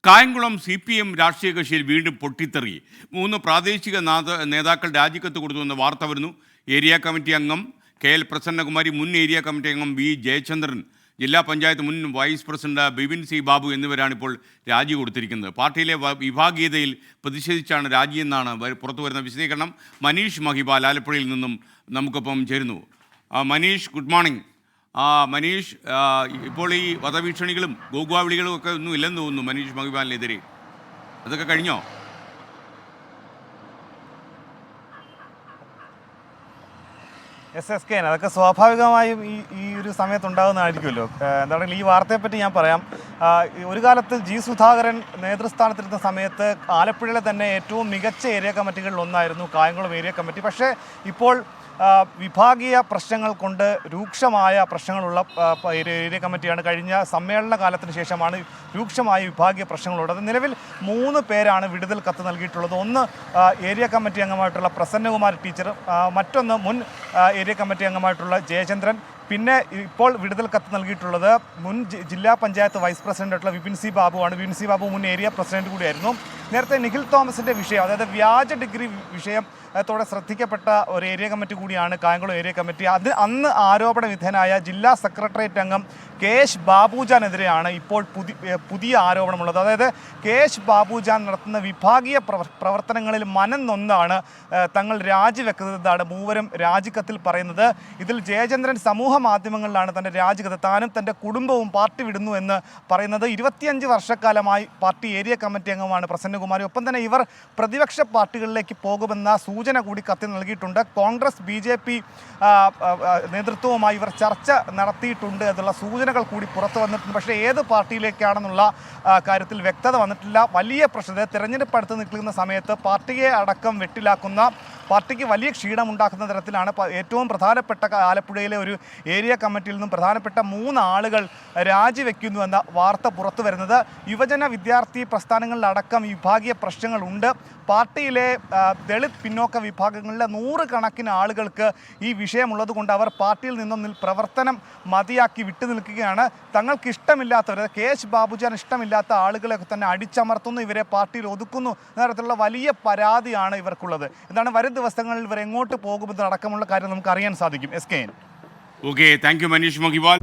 Kayamkulam CPM രാഷ്ട്രീയ കക്ഷിയിൽ വീണ്ടും പൊട്ടിത്തെറി. 3 പ്രാദേശിക നേതാക്കൾ രാജിക്കത്ത് കൊടുത്തുവെന്ന വാർത്ത വരുന്നു. ഏരിയ കമ്മിറ്റി അംഗം KL പ്രസന്നകുമാരി, മുൻ ഏരിയ കമ്മിറ്റി അംഗം V ജയചന്ദ്രൻ, ജില്ലാ പഞ്ചായത്ത് മുൻ vice president Bipin C Babu എന്നിവരാണിപ്പോൾ രാജി കൊടുത്തിരിക്കുന്നത്. പാർട്ടിയിലെ വിഭാഗീയതയിൽ പ്രതിഷേധിച്ചാണ് രാജിയെന്നാണ് പുറത്തുവരുന്ന വിശദീകരണം. മനീഷ് മഹിപാൽ ആലപ്പുഴയിൽ നിന്നും നമുക്കൊപ്പം ചേരുന്നു. Manish, good morning. മനീഷ്, ഇപ്പോൾ ഈ വധഭീഷണികളും ഗോഗ്വാവിളികളും ഒക്കെ ഒന്നും ഇല്ലെന്ന് തോന്നുന്നു മനീഷ് മഹിപാലിനെതിരെ. അതൊക്കെ കഴിഞ്ഞോ? SSK അതൊക്കെ സ്വാഭാവികമായും ഈ ഒരു സമയത്തുണ്ടാകുന്നതായിരിക്കുമല്ലോ. എന്താണെങ്കിൽ ഈ വാർത്തയെപ്പറ്റി ഞാൻ പറയാം. ഒരു കാലത്ത് G സുധാകരൻ നേതൃസ്ഥാനത്തിരുന്ന സമയത്ത് ആലപ്പുഴയിലെ തന്നെ ഏറ്റവും മികച്ച ഏരിയ കമ്മിറ്റികളിൽ ഒന്നായിരുന്നു കായംകുളം ഏരിയ കമ്മിറ്റി. പക്ഷേ ഇപ്പോൾ വിഭാഗീയ പ്രശ്നങ്ങൾ കൊണ്ട് രൂക്ഷമായ പ്രശ്നങ്ങളുള്ള ഏരിയ കമ്മിറ്റിയാണ്. കഴിഞ്ഞ സമ്മേളന കാലത്തിന് ശേഷമാണ് രൂക്ഷമായ വിഭാഗീയ പ്രശ്നങ്ങളുള്ളത്. നിലവിൽ 3 പേരാണ് വിടുതൽ കത്ത് നൽകിയിട്ടുള്ളത്. ഒന്ന് ഏരിയ കമ്മിറ്റി അംഗമായിട്ടുള്ള പ്രസന്നകുമാരി ടീച്ചർ, മറ്റൊന്ന് മുൻ ഏരിയ കമ്മിറ്റി അംഗമായിട്ടുള്ള ജയചന്ദ്രൻ, പിന്നെ ഇപ്പോൾ വിടുതൽ കത്ത് നൽകിയിട്ടുള്ളത് മുൻ ജില്ലാ പഞ്ചായത്ത് വൈസ് പ്രസിഡൻ്റായിട്ടുള്ള വിപിൻ സി ബാബുവാണ്. വിപിൻ സി ബാബു മുൻ ഏരിയ പ്രസിഡന്റ് കൂടിയായിരുന്നു. നേരത്തെ നിഖിൽ തോമസിൻ്റെ വിഷയം, അതായത് വ്യാജ ഡിഗ്രി വിഷയത്തോടെ ശ്രദ്ധിക്കപ്പെട്ട ഒരു ഏരിയ കമ്മിറ്റി കൂടിയാണ് കായംകുളം ഏരിയ കമ്മിറ്റി. അന്ന് ആരോപണ വിധേയനായ ജില്ലാ സെക്രട്ടേറിയറ്റ് അംഗം KH ബാബുജാനെതിരെയാണ് ഇപ്പോൾ പുതിയ ആരോപണമുള്ളത്. അതായത് KH ബാബുജാൻ നടത്തുന്ന വിഭാഗീയ പ്രവർത്തനങ്ങളിൽ മനം നൊന്നാണ് തങ്ങൾ രാജിവെക്കുന്നതാണ് മൂവരും രാജിക്കത്തിൽ പറയുന്നത്. ഇതിൽ ജയചന്ദ്രൻ സമൂഹ മാധ്യമങ്ങളിലാണ് തൻ്റെ രാജിക്കത്ത്, താനും തൻ്റെ കുടുംബവും പാർട്ടി വിടുന്നു എന്ന് പറയുന്നത്. 25 വർഷക്കാലമായി പാർട്ടി ഏരിയ കമ്മിറ്റി അംഗമാണ് പ്രസന്നകുമാരി. ഒപ്പം തന്നെ ഇവർ പ്രതിപക്ഷ പാർട്ടികളിലേക്ക് പോകുമെന്ന സൂചന കൂടി കത്തിൽ നൽകിയിട്ടുണ്ട്. കോൺഗ്രസ് BJP നേതൃത്വവുമായി ഇവർ ചർച്ച നടത്തിയിട്ടുണ്ട് എന്നുള്ള സൂചനകൾ കൂടി പുറത്തു വന്നിട്ടുണ്ട്. പക്ഷേ ഏത് പാർട്ടിയിലേക്കാണെന്നുള്ള കാര്യത്തിൽ വ്യക്തത വന്നിട്ടില്ല. വലിയ പ്രശ്നം, തെരഞ്ഞെടുപ്പ് അടുത്ത് നിൽക്കുന്ന സമയത്ത് പാർട്ടിയെ അടക്കം വെട്ടിലാക്കുന്ന, പാർട്ടിക്ക് വലിയ ക്ഷീണമുണ്ടാക്കുന്ന തരത്തിലാണ് ഏറ്റവും പ്രധാനപ്പെട്ട ആലപ്പുഴയിലെ ഒരു ഏരിയ കമ്മിറ്റിയിൽ നിന്നും പ്രധാനപ്പെട്ട 3 ആളുകൾ രാജിവെക്കുന്നു എന്ന വാർത്ത പുറത്തു വരുന്നത്. യുവജന വിദ്യാർത്ഥി പ്രസ്ഥാനങ്ങളിലടക്കം വിഭാഗീയ പ്രശ്നങ്ങളുണ്ട്. പാർട്ടിയിലെ ദളിത് പിന്നോക്ക വിഭാഗങ്ങളിലെ 100 കണക്കിന് ആളുകൾക്ക് ഈ വിഷയമുള്ളത് കൊണ്ട് അവർ പാർട്ടിയിൽ നിന്നും പ്രവർത്തനം മതിയാക്കി വിട്ടുനിൽക്കുകയാണ്. തങ്ങൾക്ക് ഇഷ്ടമില്ലാത്തവർ, KH ബാബുജാൻ ഇഷ്ടമില്ലാത്ത ആളുകളെയൊക്കെ തന്നെ അടിച്ചമർത്തുന്നു, ഇവരെ പാർട്ടിയിൽ ഒതുക്കുന്നു എന്ന തരത്തിലുള്ള വലിയ പരാതിയാണ് ഇവർക്കുള്ളത്. എന്താണ് വരും ദിവസങ്ങളിൽ ഇവർ എങ്ങോട്ട് പോകുമെന്നടക്കമുള്ള കാര്യം നമുക്ക് അറിയാൻ സാധിക്കും. SKN. Okay, thank you Manish Mahipal.